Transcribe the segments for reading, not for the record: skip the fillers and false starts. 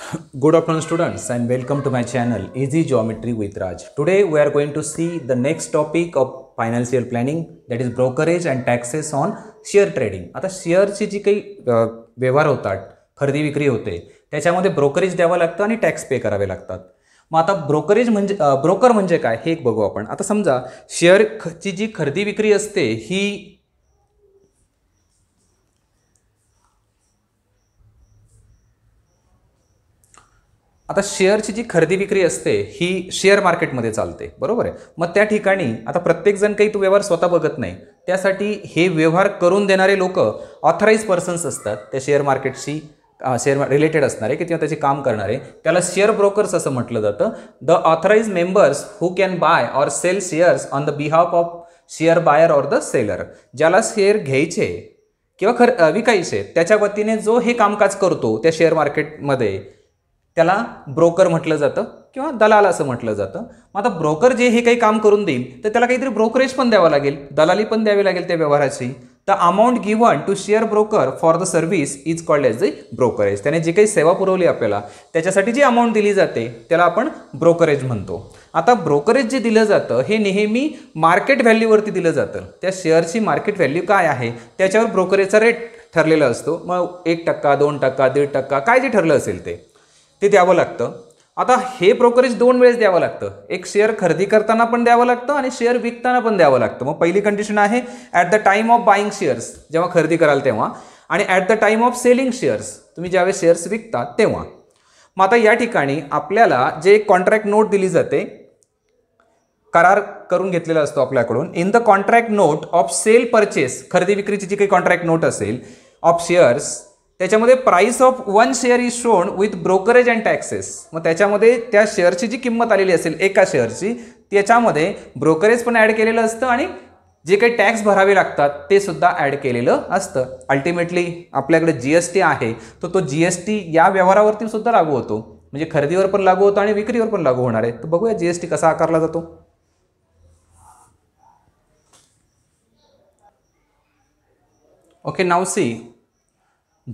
Good afternoon students and welcome to my channel Easy Geometry with Raj. Today we are going to see the next topic of financial planning, that is brokerage and taxes on share trading. आता शेअरची जी काही व्यवहार होतात, खरेदी विक्री होते, त्याच्यामध्ये brokerage द्यावं लागतं आणि टॅक्स पे करावे लागतात. मग आता ब्रोकरेज म्हणजे ब्रोकर म्हणजे काय हे एक बघू आपण. आता समजा शेअरची जी खरेदी विक्री असते ही आता शेअरची जी खरेदी विक्री असते ही शेअर मार्केटमध्ये चालते, बरोबर आहे. मग त्या ठिकाणी आता प्रत्येकजण काही तो व्यवहार स्वतः बघत नाही, त्यासाठी हे व्यवहार करून देणारे लोक ऑथराईज पर्सन्स असतात, त्या शेअर मार्केटशी शेअर रिलेटेड असणारे किंवा त्याचे काम करणारे, त्याला शेअर ब्रोकर्स असं म्हटलं जातं. The authorised members who can buy or sell shares on the behalf of share buyer or the seller. ज्याला शेअर घ्यायचे किंवा विकायचे त्याच्या वतीने जो हे कामकाज करतो त्या शेअर मार्केटमध्ये त्याला ब्रोकर म्हटलं जातं किंवा दलाल असं म्हटलं जातं. मग आता ब्रोकर जे हे काही काम करून देईल तर त्याला काहीतरी ब्रोकरेज पण द्यावं लागेल, दलाली पण द्यावी लागेल त्या व्यवहाराची. The amount given to share broker for the service is called as the brokerage. त्याने जी काही सेवा पुरवली आपल्याला त्याच्यासाठी जी अमाऊंट दिली जाते त्याला आपण ब्रोकरेज म्हणतो. आता ब्रोकरेज जे दिलं जातं हे नेहमी मार्केट व्हॅल्यूवरती दिलं जातं. त्या शेअरची मार्केट व्हॅल्यू काय आहे त्याच्यावर ब्रोकरेजचा रेट ठरलेला असतो. मग 1%, 2%, 1.5% काय जे ठरलं असेल ते द्यावं लागतं. आता हे ब्रोकरेज दोन वेळेस द्यावं लागतं. एक शेअर खरेदी करताना पण द्यावं लागतं आणि शेअर विकताना पण द्यावं लागतं. मग पहिली कंडिशन आहे at the time of buying shares, जेव्हा खरेदी कराल तेव्हा, आणि at the time of selling shares, तुम्ही ज्यावेळेस शेअर्स विकतात तेव्हा. मग आता या ठिकाणी आपल्याला जे कॉन्ट्रॅक्ट नोट दिली जाते, करार करून घेतलेला असतो आपल्याकडून. In the contract note of sale purchase, खरेदी विक्रीची जी काही कॉन्ट्रॅक्ट नोट असेल ऑफ शेअर्स, त्याच्यामध्ये price of 1 share is shown with brokerage and taxes. मग त्याच्यामध्ये त्या शेअरची जी किंमत आलेली असेल एका शेअरची त्याच्यामध्ये ब्रोकरेज पण ॲड केलेलं असतं आणि जे काही टॅक्स भरावे लागतात ते सुद्धा ॲड केलेलं असतं. अल्टिमेटली आपल्याकडे GST आहे तो GST या व्यवहारावरती सुद्धा लागू होतो, म्हणजे खरेदीवर पण लागू होतो आणि विक्रीवर पण लागू होणार आहे. तर बघूया GST कसा आकारला जातो. Okay, now see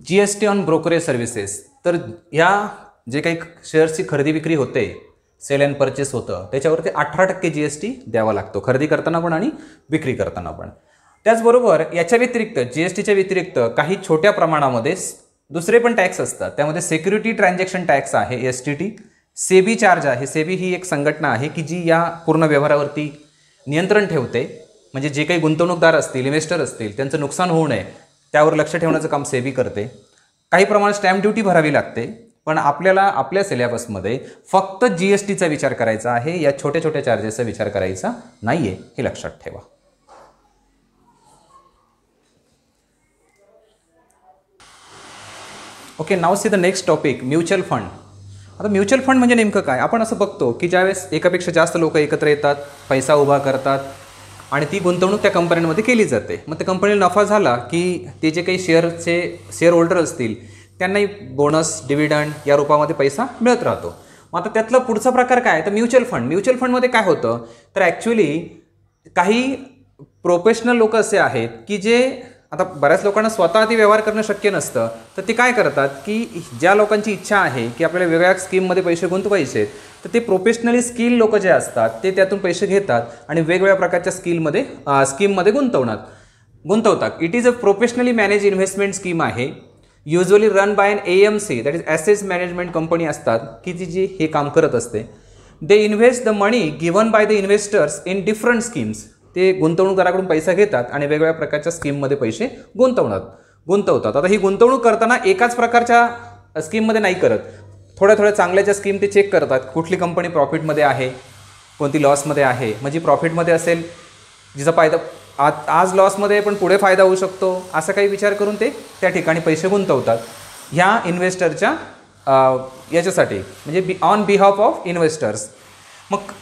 GST on brokerage services. तर ह्या जे काही शेअर्सची खरेदी विक्री होते, सेल अँड परचेस होतं, त्याच्यावरती 18% GST द्यावा लागतो, खरेदी करताना पण आणि विक्री करताना पण. त्याचबरोबर याच्या व्यतिरिक्त GSTच्या व्यतिरिक्त काही छोट्या प्रमाणामध्ये दुसरे पण टॅक्स असतात. त्यामध्ये सिक्युरिटी ट्रान्झॅक्शन टॅक्स आहे STT, सेबी चार्ज आहे. सेबी ही एक संघटना आहे की जी या पूर्ण व्यवहारावरती नियंत्रण ठेवते, म्हणजे जे काही गुंतवणूकदार असतील, इन्व्हेस्टर असतील, त्यांचं नुकसान होऊ नये त्यावर लक्ष ठेवण्याचं काम सेबी करते. काही प्रमाणात स्टॅम्प ड्युटी भरावी लागते, पण आपल्याला आपल्या सिलेबसमध्ये फक्त GSTचा विचार करायचा आहे, या छोट्या छोट्या चार्जेसचा विचार करायचा नाही आहे, हे लक्षात ठेवा. Okay, now see the next topic, mutual fund. आता म्युच्युअल फंड म्हणजे नेमकं काय. आपण असं बघतो की ज्यावेळेस एकापेक्षा जास्त लोक एकत्र येतात, पैसा उभा करतात आणि ती गुंतवणूक त्या कंपन्यांमध्ये केली जाते. मग त्या कंपनीला नफा झाला की ते जे काही शेअर होल्डर असतील त्यांनाही बोनस, डिव्हिडंड या रूपामध्ये पैसा मिळत राहतो. मग आता त्यातला पुढचा प्रकार काय तर म्युच्युअल फंड. म्युच्युअल फंडमध्ये काय होतं तर ॲक्च्युली काही प्रोफेशनल लोक असे आहेत की जे, आता बऱ्याच लोकांना स्वतः ते व्यवहार करणं शक्य नसतं, तर ते काय करतात की ज्या लोकांची इच्छा आहे की आपल्याला वेगवेगळ्या स्कीममध्ये पैसे गुंतवायचे, तर ते प्रोफेशनली स्किल लोक जे असतात ते त्यातून पैसे घेतात आणि वेगवेगळ्या प्रकारच्या स्कीममध्ये गुंतवतात. It is a professionally manage investment scheme आहे, usually run by an AMC, that is asset management company असतात की जी हे काम करत असते. They invest the money given by the investors in different schemes. ते गुंतवणूकदाराकडून पैसा घेतात आणि वेगवेगळ्या प्रकारच्या स्कीममध्ये पैसे गुंतवतात. आता ही गुंतवणूक करताना एकाच प्रकारच्या स्कीममध्ये नाही करत, थोड्या चांगल्याच्या स्कीम ते चेक करतात, कुठली कंपनी प्रॉफिटमध्ये आहे, कोणती लॉसमध्ये आहे. म्हणजे प्रॉफिटमध्ये असेल जिचा फायदा आज लॉसमध्ये पण पुढे फायदा होऊ शकतो, असा काही विचार करून ते त्या ठिकाणी पैसे गुंतवतात ह्या इन्व्हेस्टरच्या याच्यासाठी, म्हणजे ऑन बिहाफ ऑफ इन्व्हेस्टर्स. मग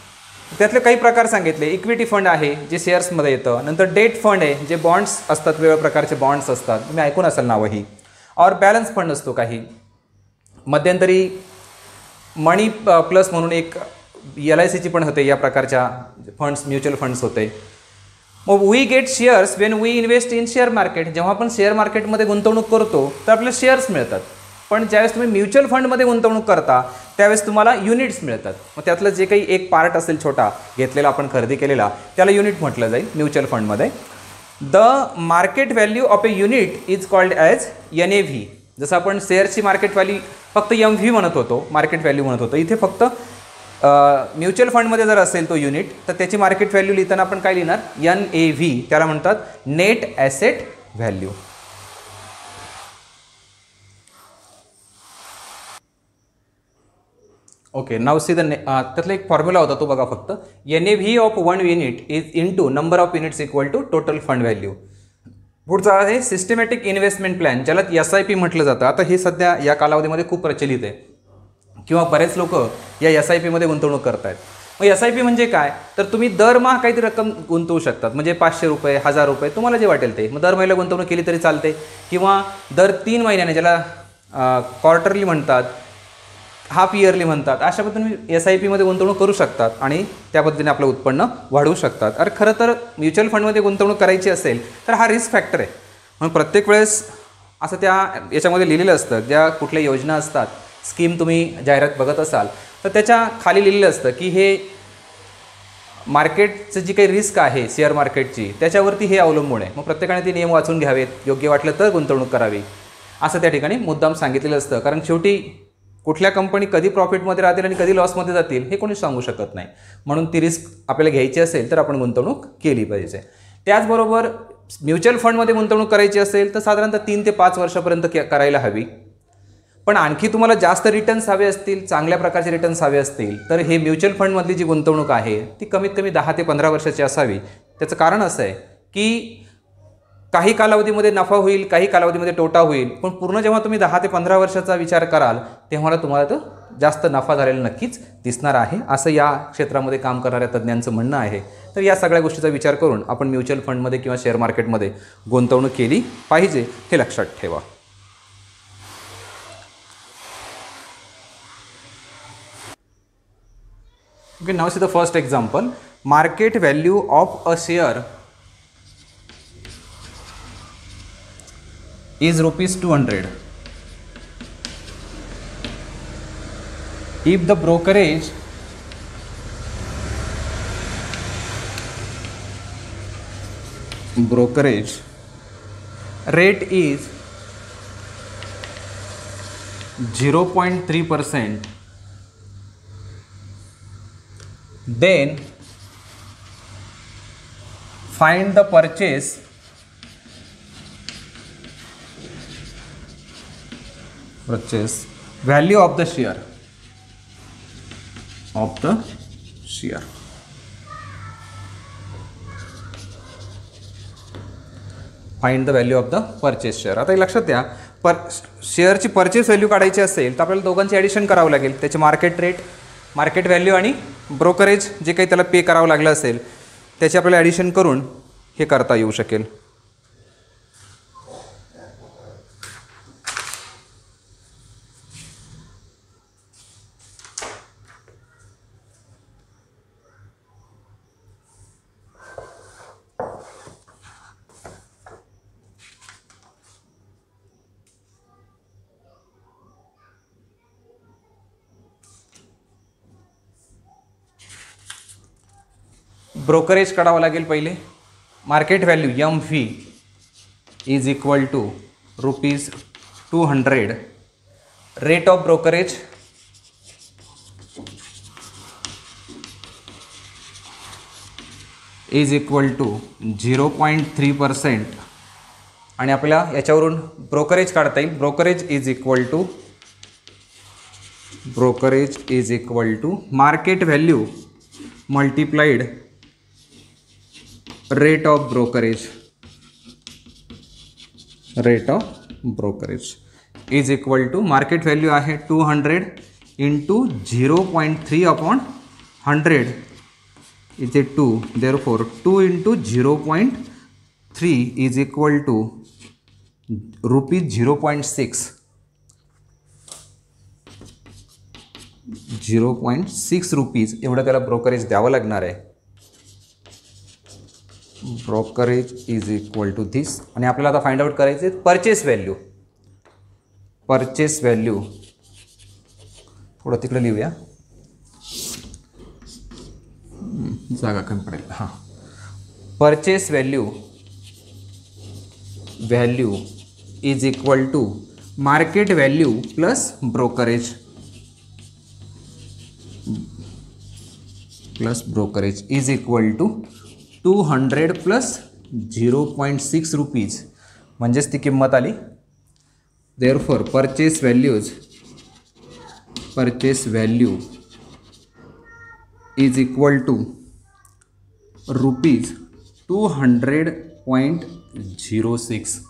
त्यातले काही प्रकार सांगितले. इक्विटी फंड आहे जे शेअर्समध्ये येतं, नंतर डेट फंड आहे जे बॉन्ड्स असतात, वेगवेगळ्या प्रकारचे बॉन्ड्स असतात, तुम्ही ऐकून असाल नावही. और बॅलन्स फंड असतो काही. मध्यंतरी मनी प्लस म्हणून एक LICची पण होते, या प्रकारच्या फंड्स म्युच्युअल फंड्स होते. मग we get shares when we invest in share market. जेव्हा आपण शेअर मार्केटमध्ये गुंतवणूक करतो तर आपल्याला शेअर्स मिळतात. पण ज्यावेळेस तुम्ही म्युच्युअल फंडमध्ये गुंतवणूक करता त्यावेळेस तुम्हाला युनिट्स मिळतात. मग त्यातलं जे काही एक पार्ट असेल छोटा घेतलेला आपण खरेदी केलेला त्याला युनिट म्हटलं जाईल म्युच्युअल फंडमध्ये. The market value of A unit is called as NAV. जसं आपण शेअरची मार्केट व्हॅल्यू फक्त MV म्हणत होतो, मार्केट व्हॅल्यू म्हणत होतो, इथे फक्त म्युच्युअल फंडमध्ये जर असेल तो युनिट तर त्याची मार्केट व्हॅल्यू लिहिताना आपण काय लिहिणार NAV. त्याला म्हणतात net asset value. Okay, now see the त्यातला एक फॉर्म्युला होता तो बघा फक्त. NAV of one unit is into number of units equal to total fund value. पुढचा आहे सिस्टमॅटिक इन्व्हेस्टमेंट प्लॅन, ज्याला SIP म्हटलं जातं. आता हे सध्या या कालावधीमध्ये खूप प्रचलित आहे किंवा बरेच लोक या SIP मध्ये गुंतवणूक करतायत. मग SIP म्हणजे काय, तर तुम्ही दरमहा काहीतरी रक्कम गुंतवू शकतात. म्हणजे 500 रुपये, 1000 रुपये, तुम्हाला जे वाटेल ते. मग दर महिन्याला गुंतवणूक केली तरी चालते किंवा दर 3 महिन्याने, ज्याला क्वार्टरली म्हणतात, हाफ इयरली म्हणतात, अशा पद्धतीने SIP मध्ये गुंतवणूक करू शकतात आणि त्या पद्धतीने आपलं उत्पन्न वाढवू शकतात. अरे खरं तर म्युच्युअल फंडमध्ये गुंतवणूक करायची असेल तर हा रिस्क फॅक्टर आहे. म्हणून प्रत्येक वेळेस असं त्या याच्यामध्ये लिहिलेलं असतं, ज्या कुठल्या योजना असतात, स्कीम तुम्ही जाहिरात बघत असाल तर त्याच्या खाली लिहिलेलं असतं की हे मार्केटचं जी काही रिस्क आहे शेअर मार्केटची त्याच्यावरती हे अवलंबून आहे. मग प्रत्येकाने ते नियम वाचून घ्यावेत, योग्य वाटलं तर गुंतवणूक करावी असं त्या ठिकाणी मुद्दाम सांगितलेलं असतं. कारण शेवटी कुठल्या कंपनी कधी प्रॉफिटमध्ये राहतील आणि कधी लॉसमध्ये जातील हे कोणी सांगू शकत नाही. म्हणून ती रिस्क आपल्याला घ्यायची असेल तर आपण गुंतवणूक केली पाहिजे. त्याचबरोबर म्युच्युअल फंडमध्ये गुंतवणूक करायची असेल तर साधारणतः 3 ते 5 वर्षापर्यंत करायला हवी. पण आणखी तुम्हाला जास्त रिटर्न्स हवे असतील, चांगल्या प्रकारचे रिटर्न्स हवे असतील तर हे म्युच्युअल फंडमधली जी गुंतवणूक आहे ती कमीत कमी 10 ते 15 वर्षाची असावी. त्याचं कारण असं आहे की काही कालावधीमध्ये नफा होईल, काही कालावधीमध्ये तोटा होईल, पण पूर्ण जेव्हा तुम्ही 10 ते 15 वर्षाचा विचार कराल तेव्हा तुम्हाला तर जास्त नफा झालेला नक्कीच दिसणार आहे, असं या क्षेत्रामध्ये काम करणाऱ्या तज्ज्ञांचं म्हणणं आहे. तर या सगळ्या गोष्टीचा विचार करून आपण म्युच्युअल फंडमध्ये किंवा शेअर मार्केटमध्ये गुंतवणूक केली पाहिजे हे लक्षात ठेवा. Okay, now see the first example. Market value of a share is ₹200 if the brokerage rate is 0.3%, then find the purchase value of the share. Find the value of the purchase share. आता लक्षात द्या, शेअरची purchase value काढायची असेल तर आपल्याला दोघांची addition करावं लागेल. त्याचे मार्केट रेट, मार्केट व्हॅल्यू आणि ब्रोकरेज जे काही त्याला पे करावं लागलं असेल त्याचे आपल्याला ॲडिशन करून हे करता येऊ शकेल. ब्रोकरेज काढावं लागेल पहिले. Market value MV is equal to ₹200. Rate of brokerage is equal to 0.3% आणि आपल्याला याच्यावरून ब्रोकरेज काढता येईल. Brokerage is equal to market value multiplied rate of brokerage is equal to market value आहे 200 इंटू 0.3/100 इथे 2, therefore 2 इंटू 0.3 इज इक्वल टू ₹0.6. 0.6 रुपीज एवढं त्याला ब्रोकरेज द्यावं लागणार आहे. Brokerage is equal to this. आणि आपल्याला आता फाइंड आउट करायचे परचेस व्हॅल्यू. परचेस व्हॅल्यू, थोडं तिकडे लिहूया, जागा कमी पडेल. हां, purchase value is equal to market value plus brokerage is equal to 200 plus 0.6 rupees, म्हणजेच ती किंमत आली. Therefore purchase value is equal to rupees 200.06.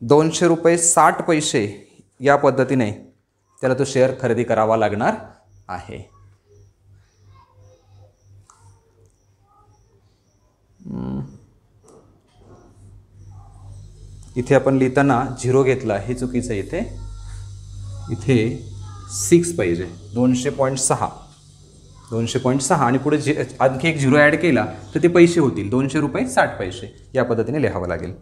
200 रुपये 60 पैसे या पद्धतीने त्याला तो शेअर खरेदी करावा लागणार आहे. इथे आपण लिहिताना 0 घेतला, हे चुकीचं आहे. इथे 6 पाहिजे. 200.6 आणि पुढे आणखी एक 0 ॲड केला तर ते पैसे होतील. 200 रुपये 60 पैसे या पद्धतीने लिहावं लागेल.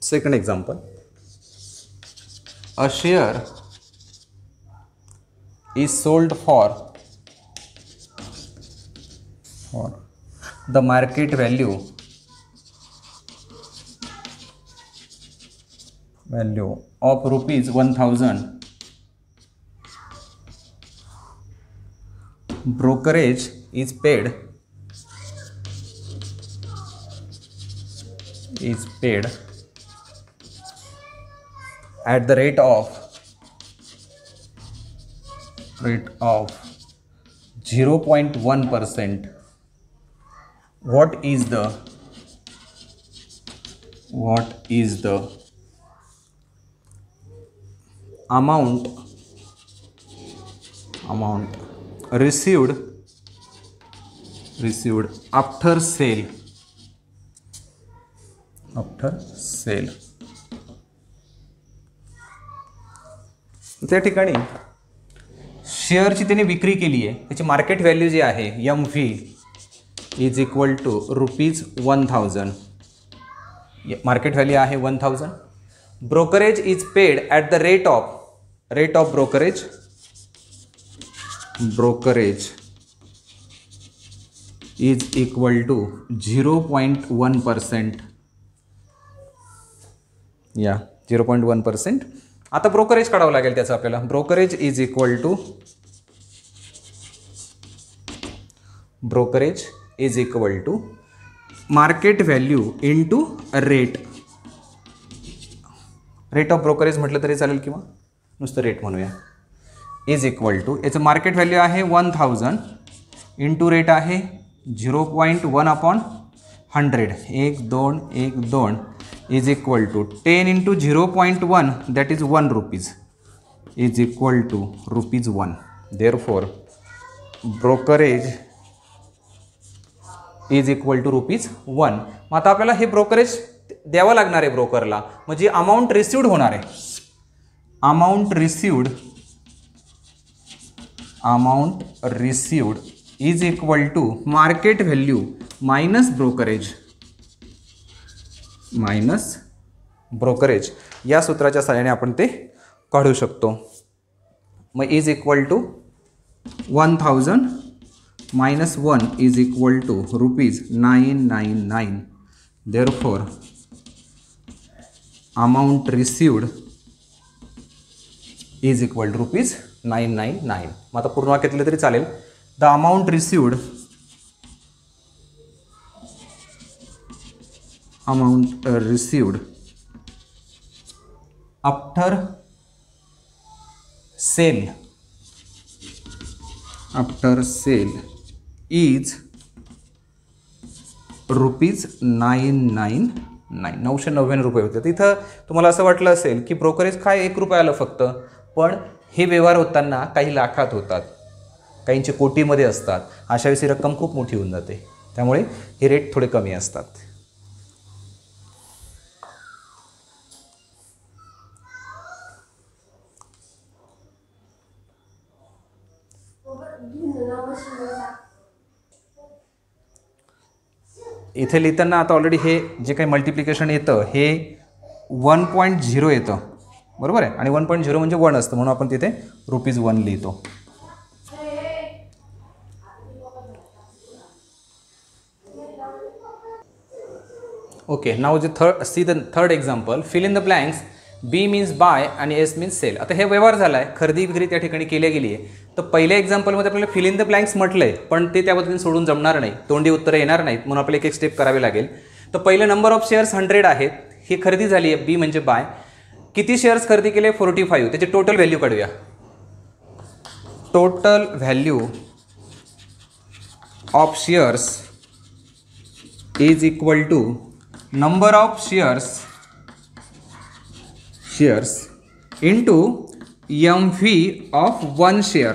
Second example, a share is sold for the market value of rupees 1000. Brokerage is paid at the rate of 0.1%. What is the amount received after sale? त्या ठिकाणी शेअरची त्याने विक्री केली आहे, त्याची मार्केट व्हॅल्यू जी आहे MV is equal to rupees 1000. Market value आहे 1000. Brokerage is paid at the rate of brokerage is equal to 0.1%. या 0.1%. आता ब्रोकरेज काढावं लागेल त्याचं आपल्याला. Brokerage is equal to market value into rate of brokerage म्हटलं तरी चालेल किंवा नुसतं रेट म्हणूया. इज इक्वल टू याचं मार्केट व्हॅल्यू आहे 1000 इंटू रेट आहे 0.1/100. 1 2 1 2 is equal to 10 into 0.1, that is 1 rupees, is equal to rupees 1. Therefore brokerage is equal to rupees 1. मग आता आपल्याला हे ब्रोकरेज द्यावं लागणार आहे ब्रोकरला. म्हणजे अमाऊंट रिसिव्ड होणार आहे. Amount received is equal to market value minus brokerage या सूत्राच्या सहाय्याने आपण ते काढू शकतो. मग is equal to 1000 minus 1 is equal to rupees 999. Therefore amount received is equal to rupees 999. मग आता पूर्ण वाक्यात लिहिलं तरी चालेल. The amount received amount received after sale is ₹999. 999 रुपये होते. तिथं तुम्हाला असं वाटलं असेल की ब्रोकरेज काय 1 रुपया आलं फक्त, पण हे व्यवहार होताना काही लाखात होतात, काहींचे कोटीमध्ये असतात. अशा वेळी रक्कम खूप मोठी होऊन जाते, त्यामुळे हे रेट थोडे कमी असतात. इथे लिहिताना आता ऑलरेडी हे जे काही मल्टिप्लिकेशन येतं हे 1.0 येतं, बरोबर आहे. आणि 1.0 म्हणजे 1 असतं, म्हणून आपण तिथे ₹1 लिहितो. Okay, now see the third example. Fill in the blanks. B means buy आणि एस मीन्स सेल. आता हे व्यवहार झाला आहे, खरेदी विक्री त्या ठिकाणी केली गेली आहे. तर पहिल्या एक्झाम्पलमध्ये आपल्याला फिल इन द ब्लँक्स म्हटलं आहे, पण ते त्या पद्धतीने सोडून जमणार नाही, तोंडी उत्तरं येणार नाहीत, म्हणून आपल्याला एक स्टेप करावी लागेल. तर पहिलं नंबर ऑफ शेअर्स 100 आहेत, ही खरेदी झाली आहे, बी म्हणजे बाय. किती शेअर्स खरेदी केले? 45. त्याची टोटल व्हॅल्यू काढूया. Total value of shares is equal to number of shares into MV of 1 share.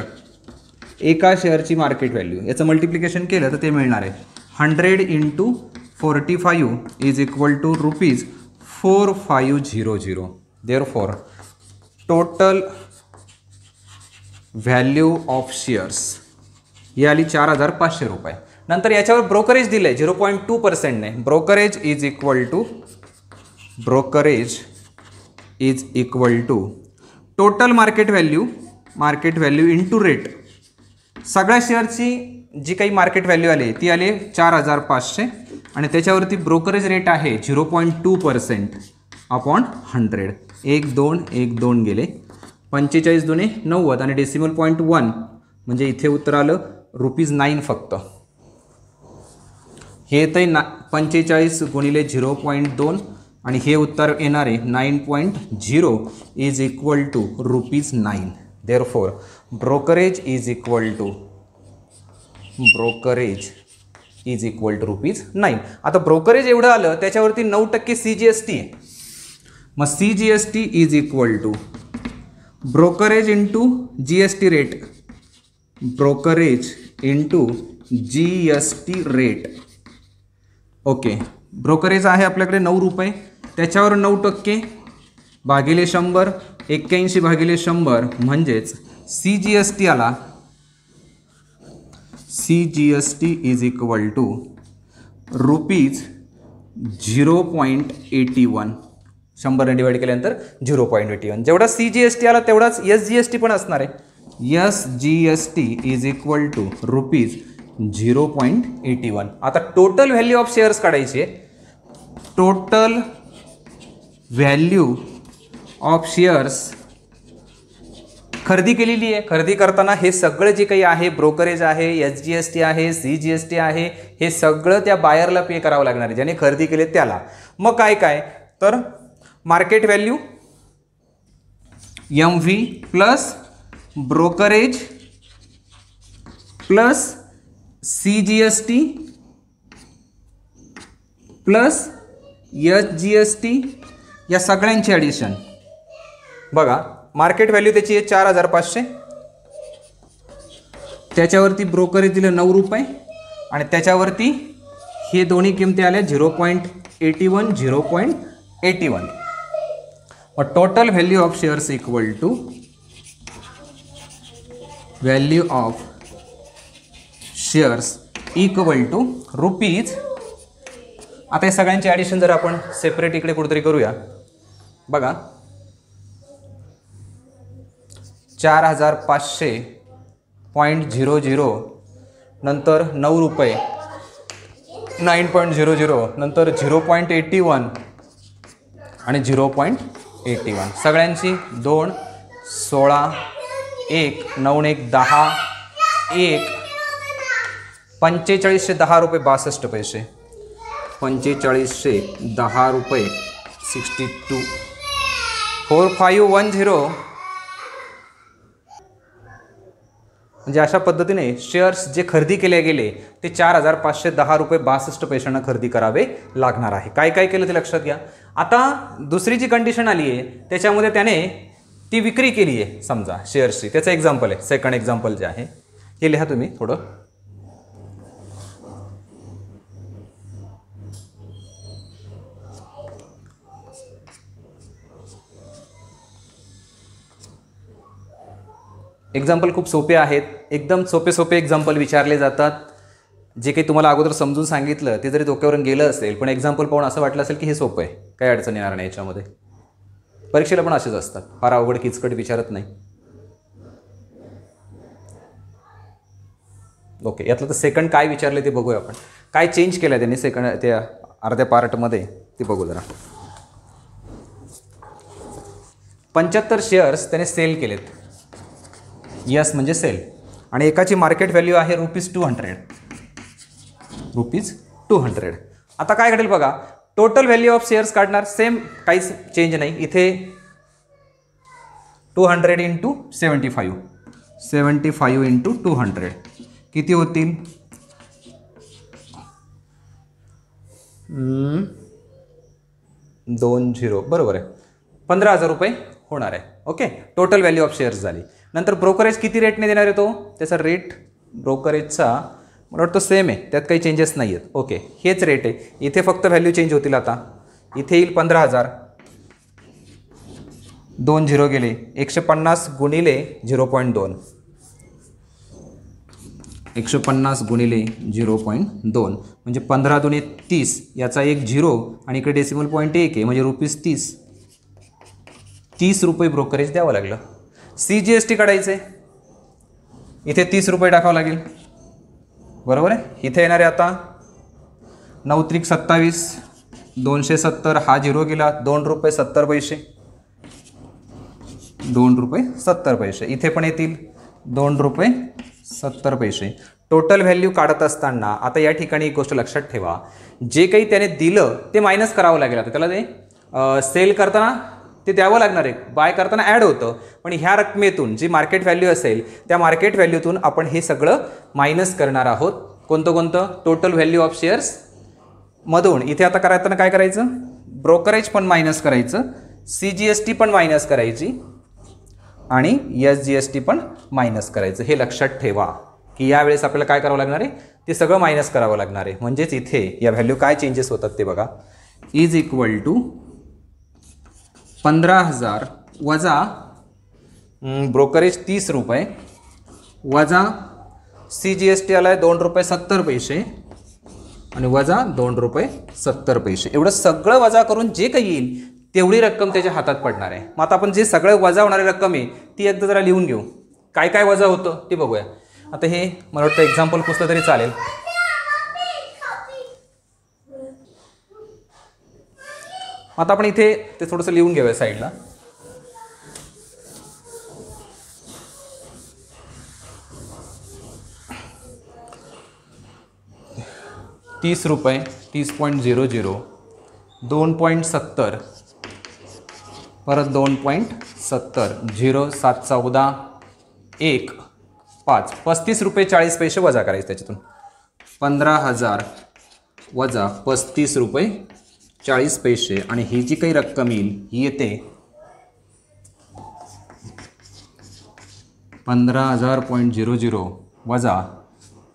एका शेअरची मार्केट व्हॅल्यू, याचं मल्टिप्लिकेशन केलं तर ते मिळणार आहे 100 into 45 is equal to ₹4500. Therefore total value of shares ही आली ₹4500. नंतर याच्यावर ब्रोकरेज दिलं आहे 0.2%ने. Brokerage is equal to total market value into rate. सगळ्या शेअरची जी काही मार्केट व्हॅल्यू आली ती आली 4500 आणि त्याच्यावरती ब्रोकरेज रेट आहे 0.2% अपॉन 100. 1 गेले, 45 दुने 90 आणि डेसिमल पॉईंट 1 म्हणजे इथे उत्तर आलं ₹9 फक्त. हे येतं 45 गुणिले 0.2 आणि हे उत्तर येणार आहे 9.0 is equal to ₹9. Therefore brokerage is equal to ₹9. आता ब्रोकरेज एवढं आलं, त्याच्यावरती 9% CGST आहे. मग CGST is equal to brokerage into GST rate. Okay, brokerage आहे आपल्याकडे ₹9, त्याच्यावर 9% भागिले 100, 81 भागिले 100 म्हणजेच CGST आला. CGST is equal to ₹0.81. 100ने डिवाइड केल्यानंतर 0.81. जेवढा CGST आला तेवढाच SGST पण असणार आहे. SGST is equal to ₹0.81. आता टोटल व्हॅल्यू ऑफ शेअर्स काढायची आहे. टोटल व्हॅल्यू ऑफ शेअर्स खरेदी केलेली आहे. खरेदी करताना हे सगळं जे काही आहे, ब्रोकरेज आहे, SGST आहे, CGST आहे, हे सगळं त्या बायरला पे करावं लागणार आहे, ज्याने खरेदी केले त्याला. मग काय तर market value MV plus brokerage plus CGST plus SGST या सगळ्यांची ॲडिशन. बघा, मार्केट व्हॅल्यू त्याची आहे 4500, त्याच्यावरती ब्रोकरेज दिलं ₹9 आणि त्याच्यावरती हे दोन्ही किमती आल्या 0.81. मग total value of shares equal to value of shares equal to ₹. आता हे सगळ्यांची ॲडिशन जर आपण सेपरेट इकडे कुठेतरी करूया. बघा, 4500.00 नंतर ₹9, 9.00 नंतर 0.81 आणि 0.81. सगळ्यांची 2, 16, 1, 9, 1, 10, 1, ₹4510.62. ₹4510 62 4510 म्हणजे अशा पद्धतीने शेअर्स जे खरेदी केले गेले ते ₹4510.62 खरेदी करावे लागणार आहे. काय काय केलं ते लक्षात घ्या. आता दुसरी जी कंडिशन आली आहे त्याच्यामध्ये त्याने ती विक्री केली आहे समजा शेअर्सची. त्याचं एक्झाम्पल आहे, सेकंड एक्झाम्पल जे आहे हे लिहा तुम्ही थोडं. एक्झाम्पल खूप सोपे आहेत, एकदम सोपे एक्झाम्पल विचारले जातात. जे काही तुम्हाला अगोदर समजून सांगितलं ते जरी डोक्यावरून गेलं असेल पण एक्झाम्पल पाहून असं वाटलं असेल की हे सोपं आहे, काही अडचण येणार नाही याच्यामध्ये. परीक्षेला पण असेच असतात, फार अवघड किचकट विचारत नाही. ओके, यातलं तर सेकंड काय विचारले ते बघूया आपण. काय चेंज केलं त्यांनी सेकंड त्या अर्ध्या पार्टमध्ये ते बघू जरा. 75 शेअर्स त्याने सेल केलेत. यस म्हणजे सेल. आणि एकाची मार्केट व्हॅल्यू आहे ₹200. ₹200. आता काय घडेल बघा, टोटल व्हॅल्यू ऑफ शेअर्स काढणार, सेम काहीच चेंज नाही. इथे 200 इंटू 75 इंटू 200 किती होतील? 20 बरोबर आहे, ₹15,000 होणार आहे. Okay, total value of shares झाली. नंतर ब्रोकरेज किती रेटने देणार आहे तो, त्याचा रेट ब्रोकरेजचा मला वाटतं सेम आहे, त्यात काही चेंजेस नाही आहेत. ओके, हेच रेट आहे. इथे फक्त व्हॅल्यू चेंज होतील. आता इथे येईल 15,000, 2 झिरो गेले, 150 गुणिले 0.2, 150 गुणिले 0.2 म्हणजे 15 दुणे 30, याचा एक झिरो आणि इकडे डेसिमल पॉईंट 1 आहे म्हणजे ₹30 ब्रोकरेज द्यावं लागलं. CGST काढायचे, इथे ₹30 टाकावं लागेल. बरोबर आहे. इथे येणार आहे आता 9 त्रिक 27, 270, हा झिरो गेला, ₹2.70, ₹2.70. इथे पण येतील ₹2.70. टोटल व्हॅल्यू काढत असताना आता या ठिकाणी एक गोष्ट लक्षात ठेवा, जे काही त्याने दिलं ते मायनस करावं लागेल. आता त्याला ते सेल करताना ते द्यावं लागणार आहे, बाय करताना ॲड होतं, पण ह्या रकमेतून जी मार्केट व्हॅल्यू असेल त्या मार्केट व्हॅल्यूतून आपण हे सगळं मायनस करणार आहोत. कोणतं टोटल व्हॅल्यू ऑफ शेअर्स मधून. इथे आता करताना काय करायचं, ब्रोकरेज पण मायनस करायचं, CGST पण मायनस करायची आणि SGST पण मायनस करायचं. हे लक्षात ठेवा की यावेळेस आपल्याला काय करावं लागणार आहे, ते सगळं मायनस करावं लागणार आहे. म्हणजेच इथे या व्हॅल्यू काय चेंजेस होतात ते बघा. इज इक्वल टू 15,000 वजा ब्रोकरेज ₹30 वजा CGST आला आहे ₹2.70 आणि वजा ₹2.70. एवढं सगळं वजा करून जे काही येईल तेवढी रक्कम त्याच्या हातात पडणार आहे. मग आता आपण जे सगळं वजा होणारी रक्कम आहे ती एकदा जरा लिहून घेऊ. काय काय वजा होतं ते बघूया. आता हे मला वाटतं एक्झाम्पल पुसलं तरी चालेल. आता आपण इथे ते थोडंसं लिहून घेऊया साईडला. ₹30, 30.00, 2.70, परत 2.70, 0, 7, 14, 1, 5, ₹35.40 वजा करायचं त्याच्यातून. 15,000 वजा ₹35.40 आणि ही जी काही रक्कम येईल ही येते 15,000.00 वजा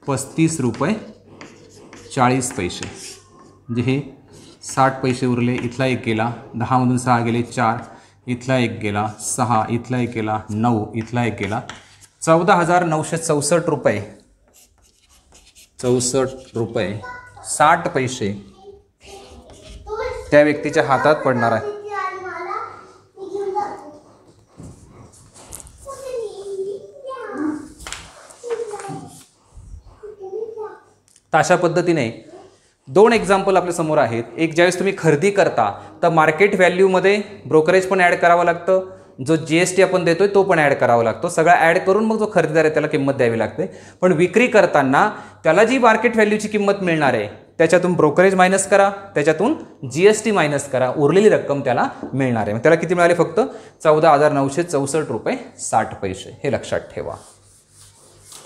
₹35.40 म्हणजे हे 60 पैसे उरले. इथला एक गेला, 10 मधून 6 गेले 4, इथला एक गेला 6, इथला एक गेला 9, इथला एक गेला ₹14,964, ₹64.60 त्या व्यक्तीच्या हातात पडणार आहे. तर अशा पद्धतीने 2 एक्झाम्पल आपल्या समोर आहेत. एक ज्यावेळेस तुम्ही खरेदी करता तर मार्केट व्हॅल्यूमध्ये ब्रोकरेज पण ॲड करावं लागतं, जो GST आपण देतोय तो पण ॲड करावा लागतो. सगळं ॲड करून मग जो खरेदीदार आहे त्याला किंमत द्यावी लागते. पण विक्री करताना त्याला जी मार्केट व्हॅल्यूची किंमत मिळणार आहे त्याच्यातून ब्रोकरेज मायनस करा, त्याच्यातून GST मायनस करा, उरलेली रक्कम त्याला मिळणार आहे. त्याला किती मिळाले? फक्त 14,964 रुपये 60 पैसे. हे लक्षात ठेवा.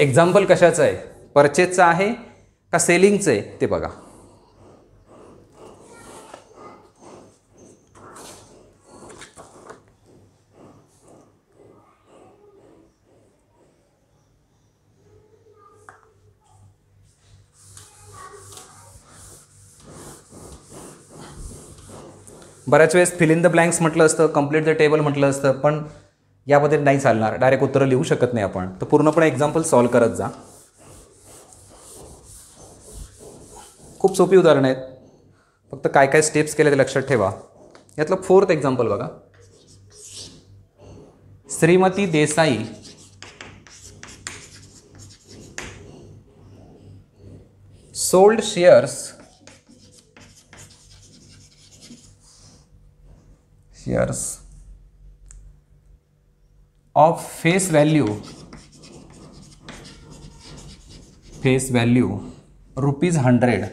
एक्झाम्पल कशाचं आहे? परचेजचं आहे का सेलिंगचं आहे ते बघा. बऱ्याच वेळेस फिल इन द ब्लँक्स म्हटलं असतं, कंप्लीट द टेबल म्हटलं असतं, पण यामध्ये नाही चालणार. डायरेक्ट उत्तरं लिहू शकत नाही आपण. तर पूर्णपणे एक्झाम्पल सॉल्व्ह करत जा. खूप सोपी उदाहरणं आहेत, फक्त काय काय स्टेप्स केले ते लक्षात ठेवा. यातलं 4th एक्झाम्पल बघा. Shrimati Desai sold shares of face value rupees 100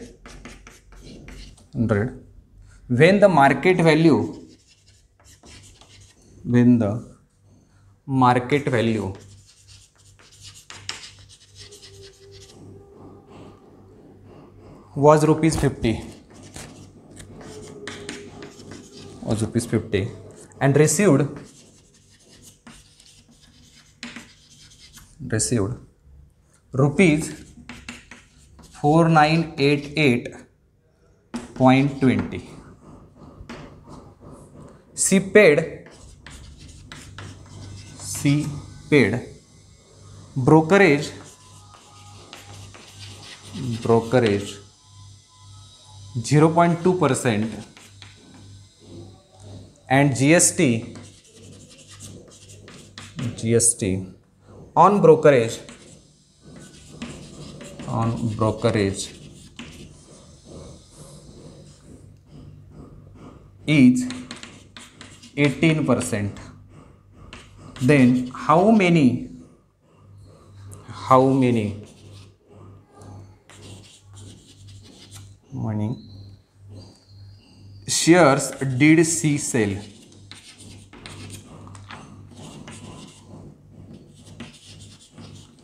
when the market value was rupees 50 and received rupees 4988.20. She paid brokerage 0.2% and GST on brokerage is 18%. Then how many shares did she sell?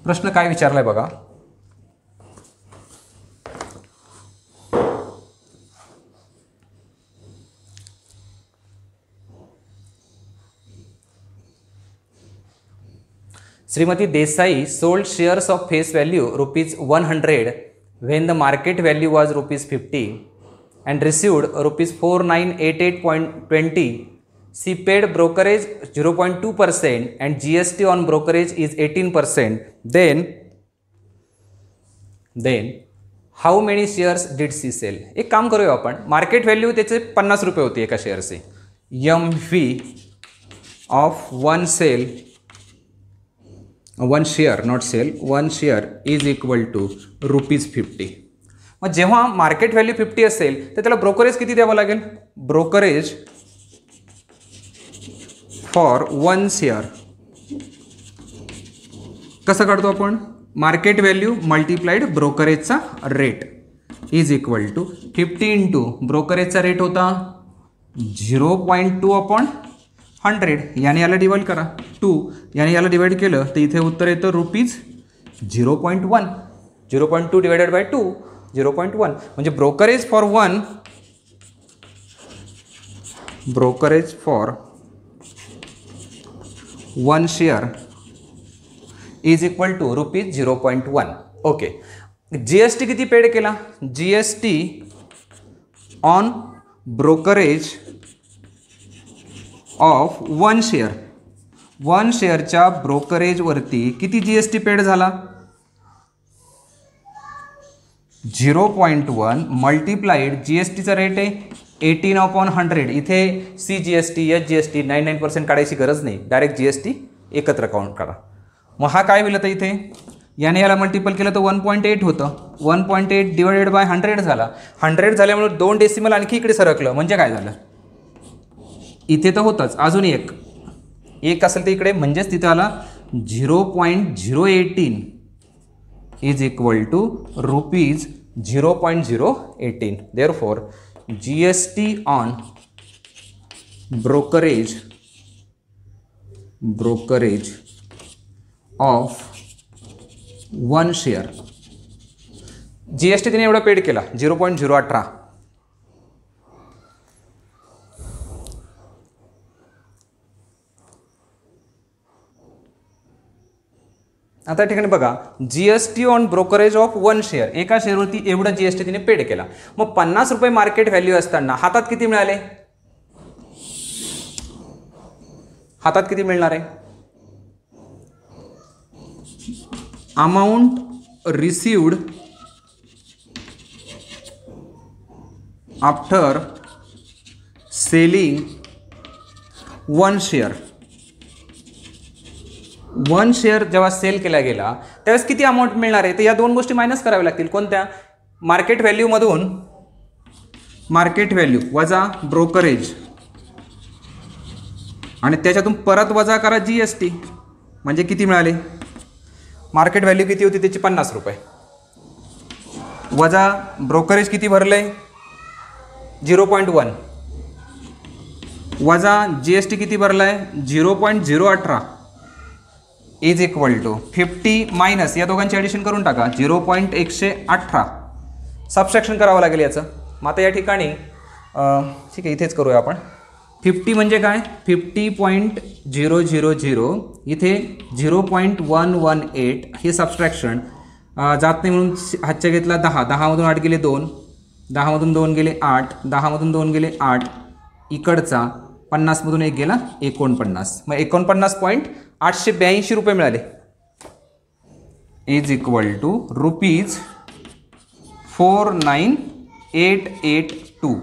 प्रश्न काय विचारलाय बघा. Srimati Desai sold shares of face value rupees 100 when the market value was rupees 50 and received rupees 4988.20. She paid brokerage 0.2% and GST on brokerage is 18%. Then how many shares did she sell? एक काम करूया आपण. Market value त्याचे 50 रुपये होती एका शेअरचे. MV of one share is equal to rupees 50. मग जेव्हा मार्केट व्हॅल्यू 50 असेल तर त्याला ब्रोकरेज किती द्यावं लागेल? ब्रोकरेज फॉर वन शेअर कसं काढतो आपण? मार्केट व्हॅल्यू मल्टिप्लाइड ब्रोकरेजचा rate is equal to 50 into ब्रोकरेजचा रेट होता 0.2 अपॉन 100. याने याला डिवाइड करा 2, याने याला डिवाइड केलं तर इथे उत्तर येतं रुपीज 0.1. 0.2 divided by 2 0.1. म्हणजे brokerage for one share is equal to rupees 0.1. Okay. GST किती पेड केला? GST on brokerage of one शेअरच्या ब्रोकरेजवरती किती GST पेड झाला? 0.1 मल्टिप्लाइड GSTचा रेट आहे 18/100. इथे CGST SGST 99% काढायची गरज नाही, डायरेक्ट GST एकत्र काउंट करा. मग हा काय होईल? तर इथे याने याला मल्टिपल केलं तर 1.8 होतं. 1.8 डिवायडेड बाय 100 झाला. 100 झाल्यामुळे 2 डेसिमल आणखी इकडे सरकलं. म्हणजे काय झालं? इथे तर होतंच, अजून एक असेल तर इकडे, म्हणजेच तिथे आला 0.018 is equal to rupees 0.018. Therefore, GST on brokerage of 1 share. GST तिने एवढा पेड केला 0.018. आता या ठिकाणी बघा, GST on brokerage of 1 share, एका शेअरवरती एवढा जीएसटी तिने पेड केला. मग 50 रुपये मार्केट व्हॅल्यू असताना हातात किती मिळाले? हातात किती मिळणार आहे? Amount received after selling 1 share. 1 share जेव्हा सेल केला गेला त्यावेळेस किती अमाऊंट मिळणार आहे? तर या दोन गोष्टी मायनस कराव्या लागतील. कोणत्या? मार्केट व्हॅल्यूमधून मार्केट व्हॅल्यू वजा ब्रोकरेज आणि त्याच्यातून परत वजा करा जीएसटी. म्हणजे किती मिळाले? मार्केट व्हॅल्यू किती होती त्याची? 50 रुपये वजा ब्रोकरेज किती भरले? 0.1 वजा जीएसटी किती भरलाय? 0.018 इज इक्वल टू 50 मायनस, या दोघांची ॲडिशन करून टाका, 0.118. सबस्ट्रॅक्शन करावं लागेल याचं. मग आता या ठिकाणी ठीक आहे, इथेच करूया आपण. 50 म्हणजे काय? 50.000, इथे 0.118. हे सबस्ट्रॅक्शन जात नाही म्हणून हातच्या घेतला 10. 10मधून 8 गेले 2, 10मधून 2 गेले 8, 10मधून 2 गेले 8. इकडचा 50मधून 1 गेला 49. मग 49.882 रुपये मिळाले. Is equal to rupees 49882.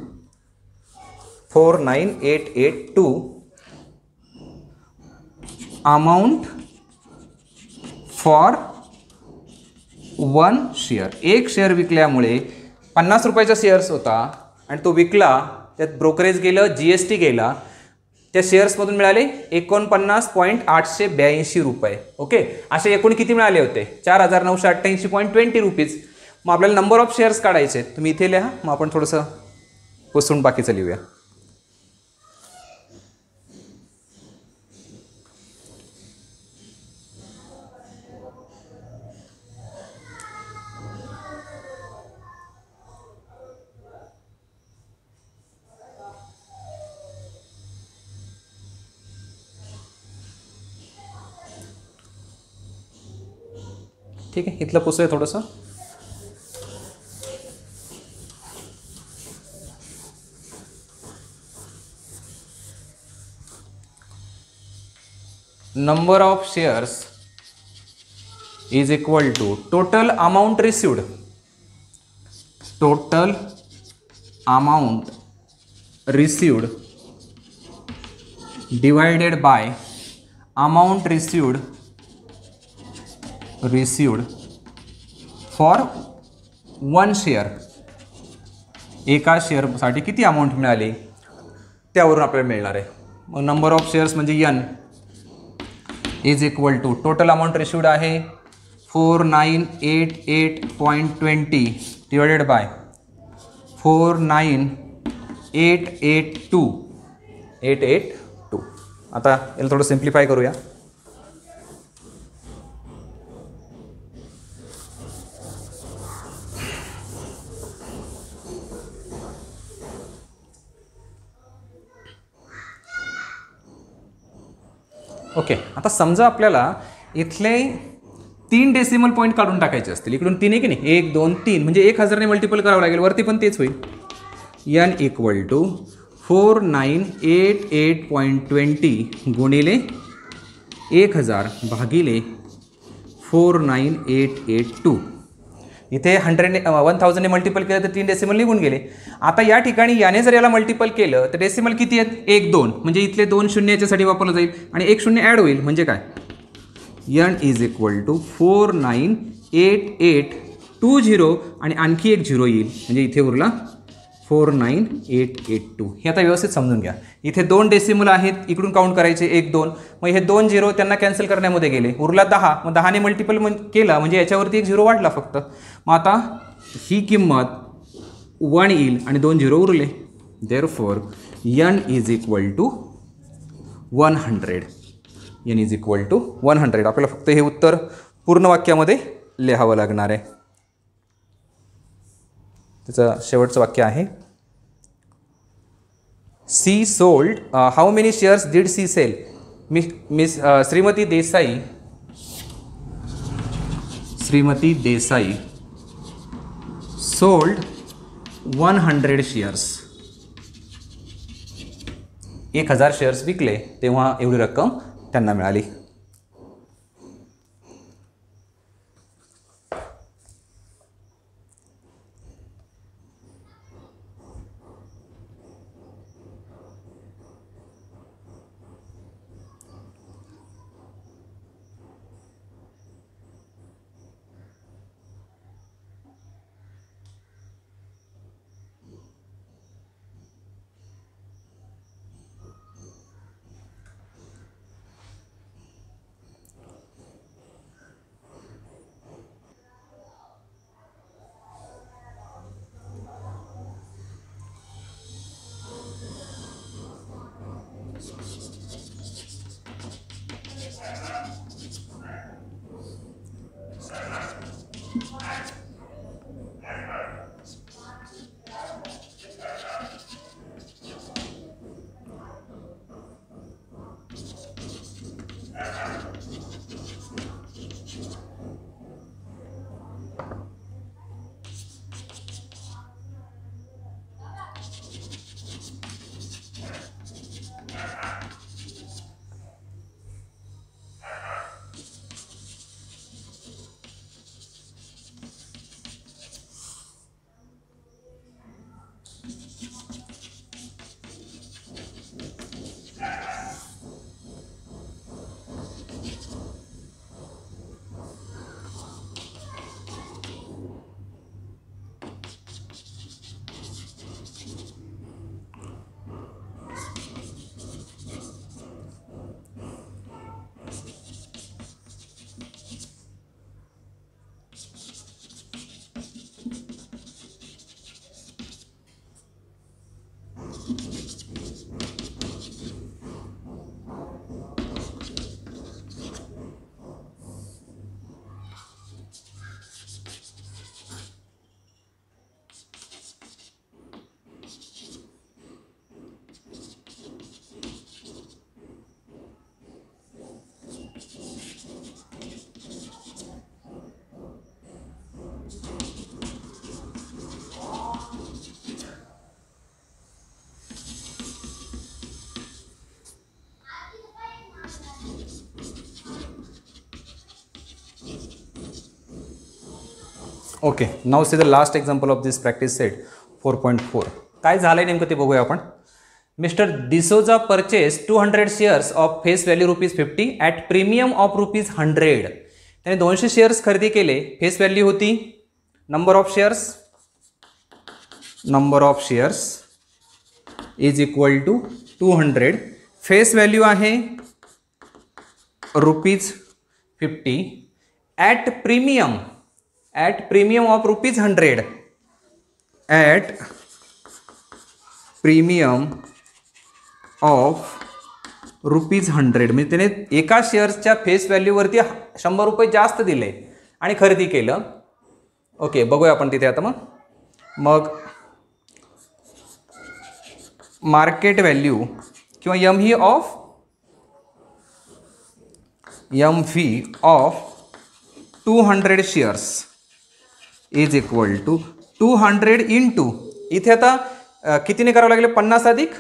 49882 amount for 1 share. एक शेअर विकल्यामुळे 50 रुपयाचा शेअर्स होता आणि तो विकला, त्यात ब्रोकरेज गेलं, जीएसटी गेला, त्या शेअर्समधून मिळाले 49.882 रुपये. ओके, असे एकूण किती मिळाले होते? 4988.20 रुपीज. मग आपल्याला नंबर ऑफ शेअर्स काढायचे आहेत. तुम्ही इथे लिहा, मग आपण थोडंसं पुसून बाकीचं लिहूया. ठीक आहे, इथलं पुसूया थोडंसं. Number of shares is equal to total amount received. Total amount received divided by amount received for 1 share. एका शेअरसाठी किती अमाऊंट मिळाली त्यावरून आपल्याला मिळणार आहे. मग नंबर ऑफ शेअर्स म्हणजे n is equal to total amount received आहे 4988.20 डिवायडेड बाय 49882. आता याला थोडं सिम्प्लिफाय करूया. ओके, आता समजा आपल्याला इथले 3 डेसिमल पॉईंट काढून टाकायचे असतील. इकडून 3 आहे की नाही, 1 2 3 म्हणजे 1000ने मल्टिपल करावं लागेल. वरती पण तेच होईल. n इक्वल टू 4988.20 गुणिले 1000 भागिले 498882. इथे 1000ने मल्टिपल केलं तर 3 डेसिमल निघून गेले. आता या ठिकाणी याने जर याला मल्टिपल केलं तर डेसिमल किती आहेत? 1 2, म्हणजे इथले 2 शून्य याच्यासाठी वापरलं जाईल आणि 1 शून्य ॲड होईल. म्हणजे काय? n इज इक्वल टू 49880 आणि आणखी एक 0 येईल, म्हणजे इथे उरला 49882. हे आता व्यवस्थित समजून घ्या. इथे 2 डेसिमल आहेत, इकडून काउंट करायचे 1 2. मग हे 2 0 त्यांना कॅन्सल करण्यामध्ये गेले, उरला 10. मग 10ने मल्टिपल केला म्हणजे याच्यावरती एक 0 वाढला फक्त. मग आता ही किंमत 1 येईल आणि 2 झिरो उरले. Therefore n is equal to 100. n is equal to 100. आपल्याला फक्त हे उत्तर पूर्ण वाक्यामध्ये लिहावं लागणार आहे. त्याचं शेवटचं वाक्य आहे she sold. How many shares did she sell? Miss Shrimati Desai sold 100 shares. 1000 shares विकले तेव्हा एवढी रक्कम त्यांना मिळाली. Okay, now see the last example of this practice set 4.4. काय झालंय नेमकं ते बघूया आपण. Mr D'Souza purchase 200 shares of face value ₹50 at premium of ₹100. त्याने 200 शेअर्स खरेदी केले. फेस व्हॅल्यू होती number of shares is equal to 200. Face value आहे ₹50 at premium of ₹100. At premium of ₹100 म्हणजे त्याने एका शेअर्सच्या फेस व्हॅल्यूवरती ₹100 जास्त दिले आणि खरेदी केलं. ओके, बघूया आपण तिथे आता. मग मार्केट व्हॅल्यू किंवा M V of 200 shares is equal to 200 into, इथे आता कितीने करावं लागले? 50 अधिक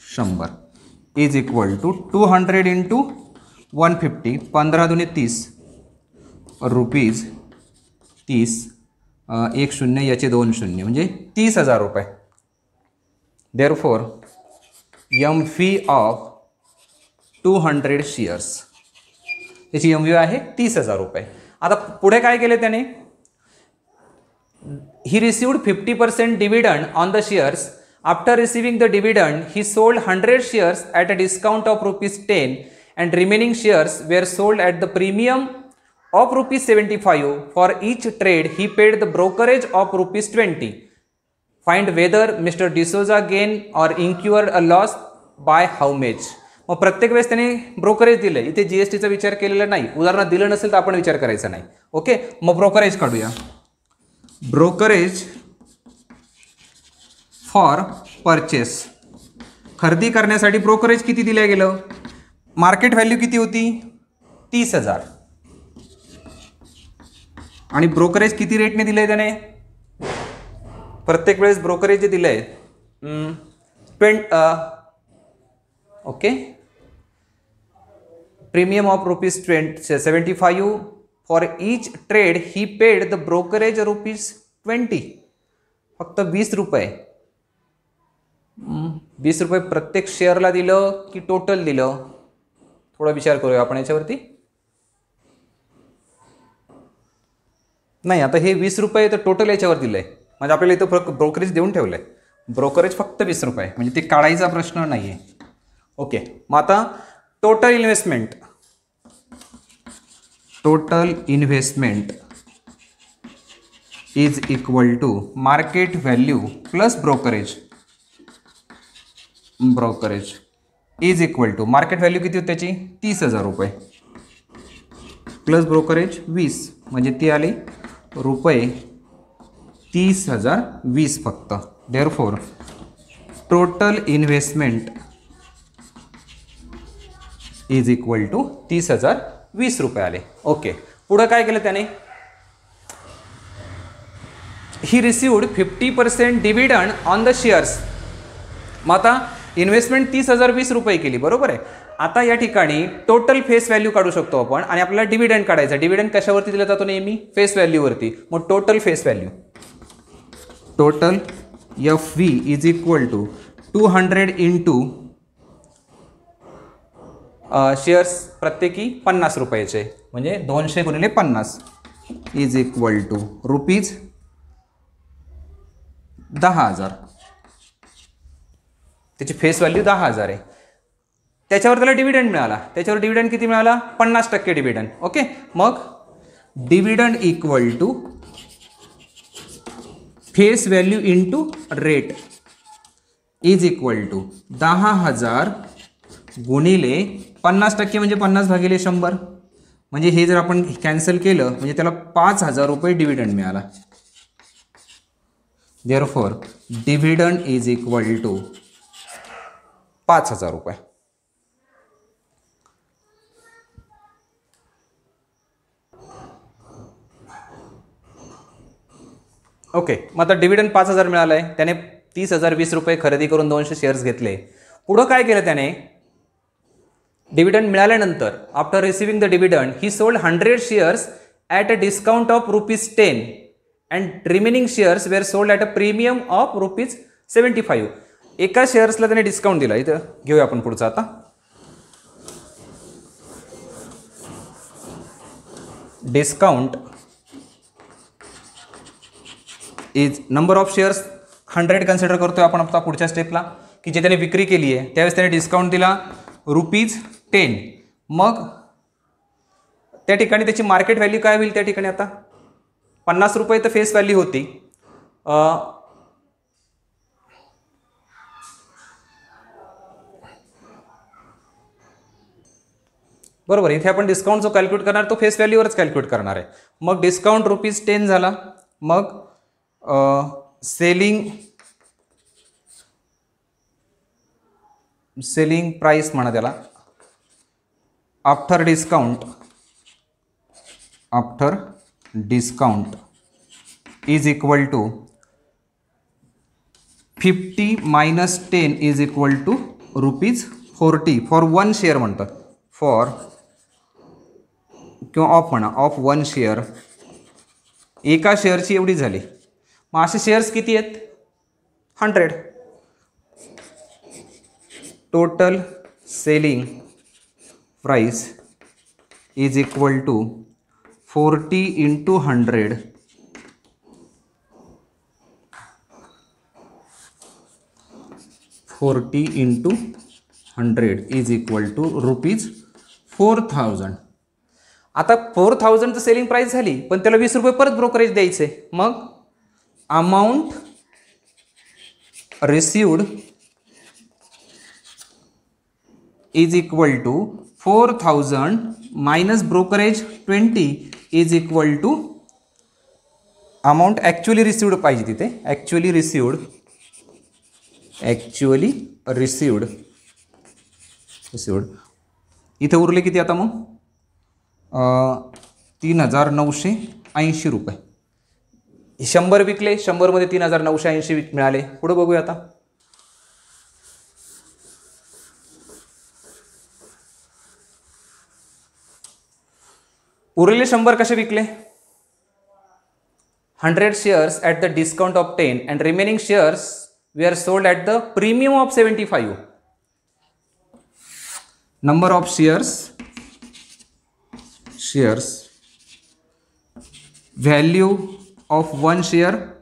100 इज इक्वल टू 200 इंटू 150. 15 दुने 30 रुपीज 30. 1 शून्य याचे 2 शून्य म्हणजे ₹30,000. Therefore M V of 200 shares, त्याची एम व्ही आहे ₹30,000. आता पुढे काय केले त्याने? He received 50% dividend on the shares. After receiving the dividend he sold 100 shares at a discount of ₹10 and remaining shares were sold at the premium of rupees 75. For each trade he paid the brokerage of rupees 20. Find whether Mr. D'Souza gain or incurred a loss by how much. मग प्रत्येक वेळेस त्याने brokerage दिलं, इथे जीएसटीचा विचार केलेला नाही. उदाहरणार्थ दिलं नसेल तर आपण विचार करायचा नाही. ओके, मग ब्रोकरेज काढूया. ब्रोकरेज फॉर परचेस, खरेदी करण्यासाठी ब्रोकरेज किती दिलं गेलं? मार्केट व्हॅल्यू किती होती? 30,000. आणि ब्रोकरेज किती रेटने दिलंय त्याने? प्रत्येक वेळेस ब्रोकरेज जे दिलंय okay, premium of rupees 75. For each trade he paid the brokerage rupees 20. फक्त 20 रुपये. 20 रुपये प्रत्येक शेअरला दिलं की टोटल दिलं? थोडा विचार करूया आपण याच्यावरती. नाही, आता हे 20 रुपये तर टोटल याच्यावर दिलंय, म्हणजे आपल्याला इथं ब्रोकरेज देऊन ठेवलंय. ब्रोकरेज फक्त 20 रुपये, म्हणजे ते काढायचा प्रश्न नाही आहे. ओके, मग आता total investment is equal to market value plus brokerage is equal to market value किती होती त्याची? 30,000 रुपये प्लस ब्रोकरेज 20, म्हणजे ती आली रुपये 30,020 फक्त. Therefore total investment is equal to 30,020 रुपये आले. ओके, पुढं काय केलं त्याने? He received 50% dividend on the shares. मग आता इन्व्हेस्टमेंट 30,020 रुपये केली, बरोबर आहे. आता या ठिकाणी टोटल फेस व्हॅल्यू काढू शकतो आपण, आणि आपल्याला डिव्हिडंड काढायचा. डिव्हिडंड कशावरती दिला जातो नेहमी? फेस व्हॅल्यूवरती. मग total face value, total FV is equal to 200 into shares प्रत्येकी 50 रुपयाचे, म्हणजे 200 गुणिले 50 इज इक्वल टू रुपीज 10,000. त्याची फेस व्हॅल्यू 10,000 आहे. त्याच्यावर त्याला डिव्हिडंड मिळाला. त्याच्यावर डिव्हिडंड किती मिळाला? 50% डिव्हिडंड. ओके, मग dividend equal to face value into rate is equal to 10,000 गुणिले 50% म्हणजे 50 भागिले 100. म्हणजे हे जर आपण कॅन्सल केलं म्हणजे त्याला 5,000 रुपये डिव्हिडंड मिळाला. Therefore dividend is equal to 5,000 रुपये. ओके, मग आता डिव्हिडंड 5,000 मिळालं आहे. त्याने 30,020 रुपये खरेदी करून 200 शेअर्स घेतले. पुढं काय केलं त्याने? डिव्हिडंड मिळाल्यानंतर after receiving the dividend he sold 100 shares at a discount of rupees 10 and remaining shares were sold at a premium of rupees 75. एका शेअर्सला त्याने डिस्काउंट दिला. इथं घेऊया आपण पुढचा. आता discount is number of shares 100 consider करतोय आपण आता पुढच्या स्टेपला, की जे त्याने विक्री केली आहे त्यावेळेस त्याने डिस्काउंट दिला रुपीज 10. मग त्या ठिकाणी त्याची मार्केट व्हॅल्यू काय होईल? त्या ठिकाणी आता 50 रुपये तर फेस व्हॅल्यू होती. बरोबर, इथे आपण डिस्काउंट जो कॅल्क्युलेट करणार तो फेस व्हॅल्यूवरच कॅल्क्युलेट करणार आहे. मग डिस्काउंट रुपीज 10 झाला. मग सेलिंग प्राइस म्हणा त्याला, after discount is equal to 50 minus 10 is equal to rupees 40 for 1 share म्हणतात. फॉर किंवा ऑफ म्हणा, ऑफ 1 शेअर. एका शेअरची एवढी झाली. मग असे शेअर्स किती आहेत? 100. Total selling price is equal to 40 into 100 40 into 100 is equal to rupees 4,000. आता 4000चं सेलिंग प्राइस झाली, पण त्याला 20 रुपये परत ब्रोकरेज द्यायचे. मग amount received is equal to 4000 minus brokerage 20 is equal to amount actually received पाहिजे तिथे. ॲक्च्युअली रिसिव्ड इथे उरले किती आता मग 3980 रुपये. 100 विकले, 100मध्ये 3980 मिळाले. पुढे बघूया आता. उरलेले 100 कसे विकले? 100 shares at the discount of 10 and remaining shares were sold at the premium of 75. Number of shares value of one share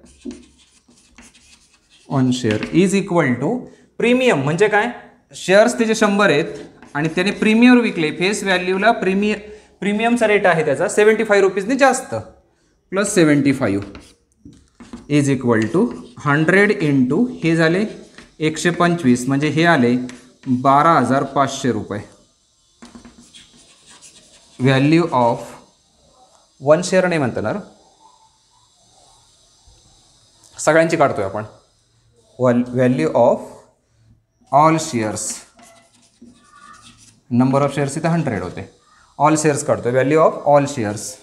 is equal to premium. म्हणजे काय? शेअर्स त्याचे 100 आहेत आणि त्याने प्रीमियमवर विकले. फेस व्हॅल्यूला प्रीमियमचा रेट आहे त्याचा 75 रुपीजने जास्त, plus 75 is equal to 100 into हे झाले 125, म्हणजे हे आले 12,500 रुपये. व्हॅल्यू ऑफ वन शेअर नाही म्हणणार, सगळ्यांची काढतोय आपण. Value of all shares, number of shares इथे 100 होते, ऑल शेअर्स काढतोय. Value of all shares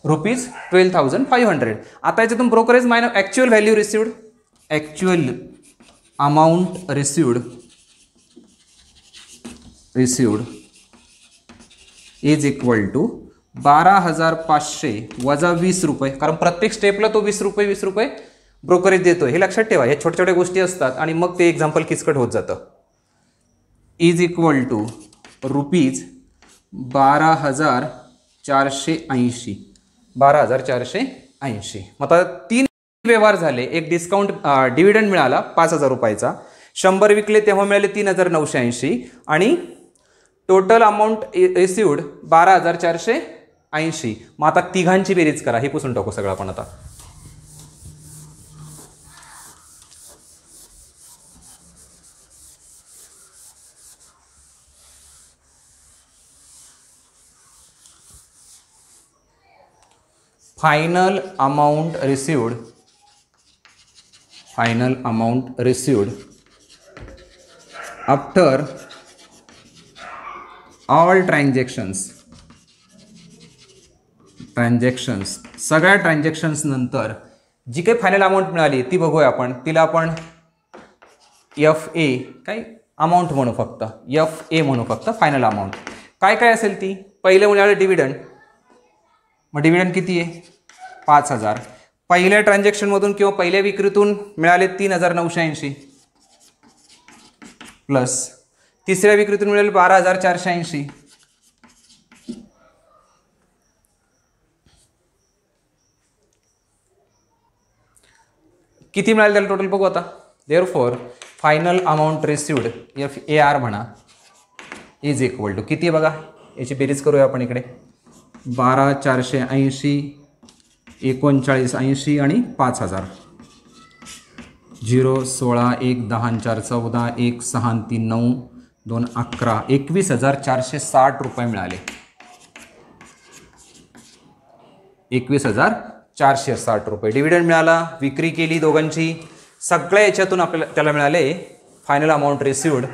rupees 12,500. आता याच्यातून brokerage minus actual value received, actual amount received is equal to 12,500 वजा 20 रुपये. कारण प्रत्येक स्टेपला तो 20 रुपये ब्रोकरेज देतो, हे लक्षात ठेवा. हे छोट्या छोट्या गोष्टी असतात आणि मग ते एक्झाम्पल किचकट होत जातं. Is equal to rupees 12,480. 12,480. मग आता 3 व्यवहार झाले. एक डिस्काउंट डिव्हिडंड मिळाला 5,000 रुपयाचा, 100 विकले तेव्हा मिळाले 3,980 आणि टोटल अमाऊंट रिसिव्ड 12,480. मग आता तिघांची बेरीज करा. हे पुसून टाकू सगळं आपण आता. Final amount received after all transactions, सगळ्या ट्रान्झॅक्शन्स नंतर जी काही फायनल अमाऊंट मिळाली ती बघूया आपण. तिला आपण FA काय अमाऊंट म्हणू, फक्त FA म्हणू, फक्त फायनल अमाऊंट. काय काय असेल ती? पहिले मिळालं डिव्हिडंड. मग डिव्हिडंड किती आहे? 5,000. पहिल्या ट्रान्झॅक्शनमधून किंवा पहिल्या विक्रीतून मिळाले 3,980 प्लस तिसऱ्या विक्रीतून मिळाले 12,480. किती मिळाले त्याला टोटल बघू आता. Therefore final amount received FAR म्हणा इज इक्वल टू किती आहे बघा. याची बेरीज करूया आपण इकडे. 12,480, 3980 आणि 5,000. 0, 16, 1, 10, 4, 14, 1, 6, 3, 9, 2, 11, 21,460 रुपये मिळाले. 21,460 रुपये डिव्हिडंड मिळाला. विक्री केली दोघांची, सगळ्या याच्यातून आपल्याला त्याला मिळाले final amount received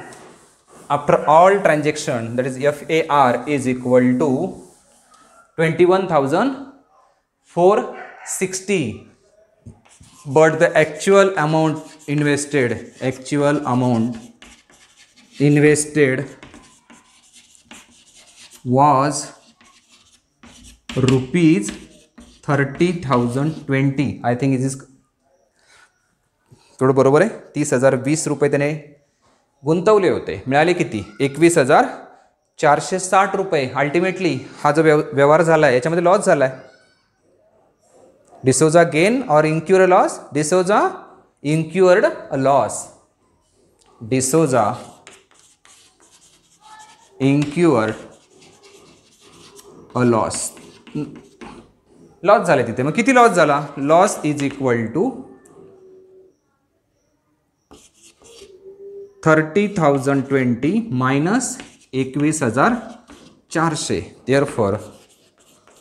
after all transaction, that is FAR is equal to 21,460. but the actual amount invested was rupees 30,020. I think it is थोडं बरोबर आहे. 30,020 रुपये त्याने गुंतवले होते. मिळाले किती? 21,460 रुपये. अल्टिमेटली हा जो व्यवहार झाला आहे याच्यामध्ये लॉस झाला आहे. D'Souza gain or incur a loss. D'Souza incurred a loss. D'Souza incurred a loss. Loss झाले तिथे. मग किती लॉस झाला? Loss is equal to 30,020 minus 21,400. Therefore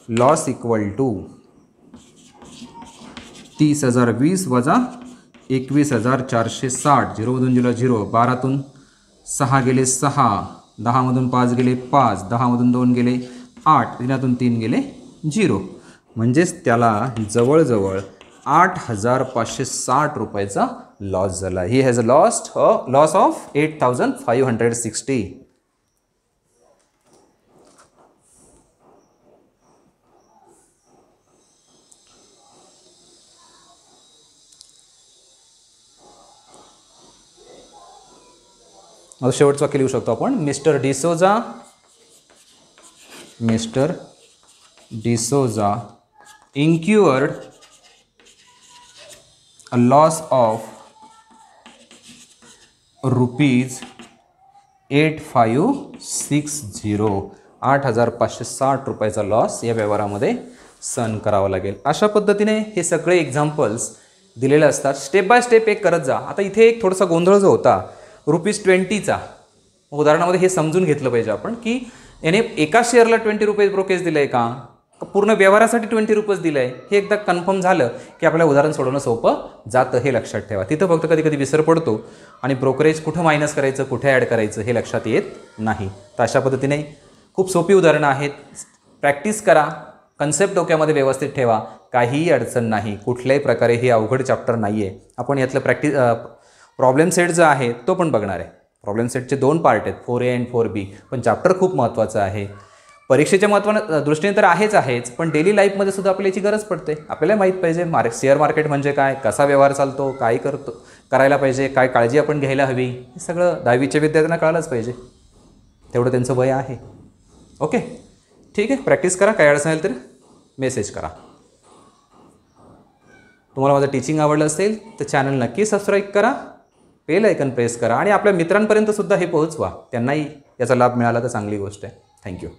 loss equal to 30,020 वजा 21,460. 0मधून गेला 0, 12तून 6 गेले 6, 10मधून 5 गेले 5, 10मधून 2 गेले 8, 3तून 3 गेले 0. म्हणजेच त्याला जवळजवळ 8,560 रुपयाचा लॉस झाला. He has a loss of 8,560. आता शेवटचं वाक्य लिहू शकतो आपण. Mr D'Souza incurred a loss of rupees 8,560. 8,560 रुपयाचा लॉस या व्यवहारामध्ये सहन करावा लागेल. अशा पद्धतीने हे सगळे एक्झाम्पल्स दिलेले असतात. स्टेप बाय स्टेप एक करत जा. आता इथे एक थोडासा गोंधळ जो होता ₹20चा उदाहरणामध्ये हे समजून घेतलं पाहिजे आपण की याने एका शेअरला 20 रुपये ब्रोकेज दिलं आहे का, पूर्ण व्यवहारासाठी 20 रुपये दिलं आहे, हे एकदा कन्फर्म झालं की आपल्याला उदाहरण सोडवणं सोपं जातं. हे लक्षात ठेवा. तिथं फक्त कधी कधी विसर पडतो आणि ब्रोकरेज कुठं मायनस करायचं, कुठे ॲड करायचं हे लक्षात येत नाही. तर अशा पद्धतीने खूप सोपी उदाहरणं आहेत. प्रॅक्टिस करा, कन्सेप्ट डोक्यामध्ये व्यवस्थित ठेवा, काहीही अडचण नाही. कुठल्याही प्रकारे हे अवघड चॅप्टर नाही आहे. आपण यातलं प्रॉब्लेम सेट जो आहे तो पण बघणार आहे. प्रॉब्लेम सेटचे 2 पार्ट आहेत, 4A आणि 4B. पण चॅप्टर खूप महत्त्वाचं आहे. परीक्षेच्या दृष्टीने तर आहेच, पण डेली लाईफमध्ये सुद्धा आपल्याला याची गरज पडते. आपल्याला माहीत पाहिजे शेअर मार्केट म्हणजे काय, कसा व्यवहार चालतो, काय करायला पाहिजे, काय काळजी आपण घ्यायला हवी, हे सगळं 10वीच्या विद्यार्थ्यांना कळालंच पाहिजे. तेवढं त्यांचं वय आहे. ओके, ठीक आहे. प्रॅक्टिस करा. काय अडचण असेल तर मेसेज करा. तुम्हाला माझं टीचिंग आवडलं असेल तर चॅनल नक्की सबस्क्राईब करा, बेल आयकन प्रेस करा आणि आपल्या मित्रांपर्यंत सुद्धा हे पोहोचवा. त्यांनाही याचा लाभ मिळाला तर चांगली गोष्ट आहे. थँक्यू.